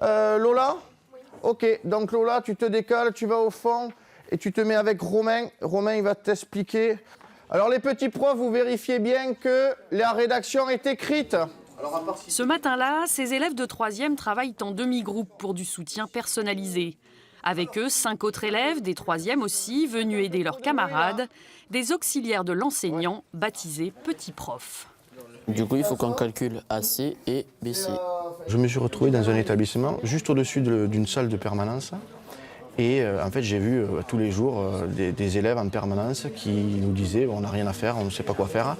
Lola? Ok, donc Lola, tu te décales, tu vas au fond et tu te mets avec Romain. Romain, il va t'expliquer. Alors les petits profs, vous vérifiez bien que la rédaction est écrite. Ce matin-là, ces élèves de 3e travaillent en demi-groupe pour du soutien personnalisé. Avec eux, 5 autres élèves, des 3e aussi, venus aider leurs camarades, des auxiliaires de l'enseignant, baptisés petits profs. Du coup, il faut qu'on calcule AC et BC. Je me suis retrouvé dans un établissement juste au-dessus d'une salle de permanence. Et en fait, j'ai vu tous les jours des élèves en permanence qui nous disaient on n'a rien à faire, on ne sait pas quoi faire.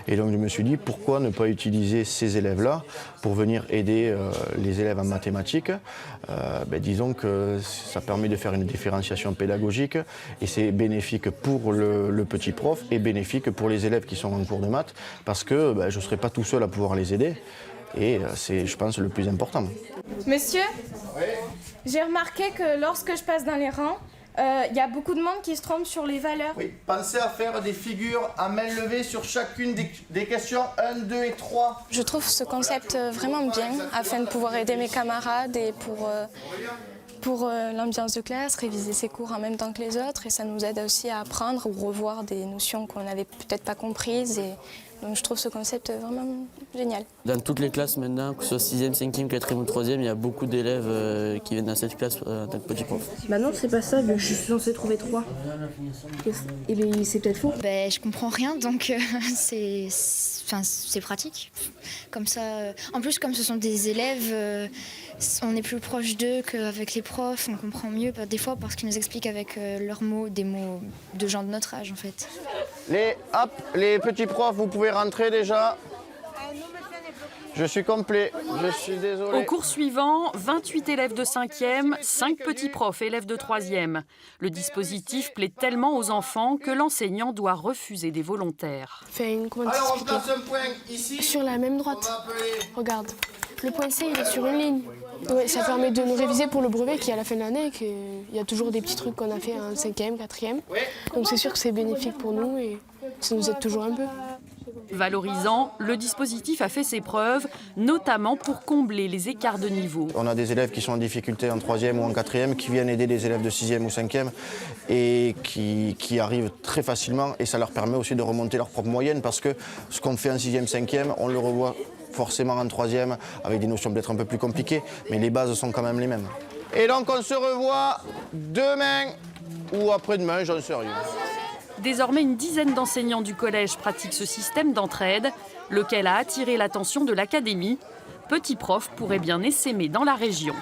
Et donc je me suis dit pourquoi ne pas utiliser ces élèves-là pour venir aider les élèves en mathématiques. Disons que ça permet de faire une différenciation pédagogique et c'est bénéfique pour le petit prof et bénéfique pour les élèves qui sont en cours de maths parce que je ne serai pas tout seul à pouvoir les aider. Et c'est, je pense, le plus important. Monsieur, j'ai remarqué que lorsque je passe dans les rangs, il y a beaucoup de monde qui se trompe sur les valeurs. Oui, pensez à faire des figures à main levée sur chacune des questions 1, 2 et 3. Je trouve ce concept vraiment bien afin de pouvoir aider mes camarades et pour l'ambiance de classe, réviser ses cours en même temps que les autres et ça nous aide aussi à apprendre ou revoir des notions qu'on n'avait peut-être pas comprises. Donc je trouve ce concept vraiment génial. Dans toutes les classes maintenant, que ce soit 6e, 5e, 4e ou 3e, il y a beaucoup d'élèves qui viennent dans cette classe en tant que petit prof. Bah non, c'est pas ça, je suis censée trouver 3. C'est peut-être faux. Je comprends rien, donc c'est pratique. Comme ça, en plus, comme ce sont des élèves, on est plus proche d'eux qu'avec les profs, on comprend mieux des fois parce qu'ils nous expliquent avec leurs mots, des mots de gens de notre âge en fait. Les petits profs, vous pouvez rentrer déjà. Je suis complet, je suis désolé. Au cours suivant, 28 élèves de 5e, 5 petits profs élèves de 3e. Le dispositif plaît tellement aux enfants que l'enseignant doit refuser des volontaires. Alors on place un point ici. Sur la même droite. Regarde, le point C il est sur une ligne. Ouais, ça permet de nous réviser pour le brevet qui est à la fin de l'année. Il y a toujours des petits trucs qu'on a fait en 5e, 4e. Donc c'est sûr que c'est bénéfique pour nous et ça nous aide toujours un peu. Valorisant, le dispositif a fait ses preuves, notamment pour combler les écarts de niveau. On a des élèves qui sont en difficulté en 3e ou en 4e, qui viennent aider des élèves de 6e ou 5e et qui arrivent très facilement et ça leur permet aussi de remonter leur propre moyenne parce que ce qu'on fait en 6e, 5e, on le revoit forcément en 3e avec des notions peut-être un peu plus compliquées, mais les bases sont quand même les mêmes. Et donc on se revoit demain ou après-demain, j'en sais rien. Désormais, une dizaine d'enseignants du collège pratiquent ce système d'entraide, lequel a attiré l'attention de l'académie. Petit prof pourrait bien essaimer dans la région.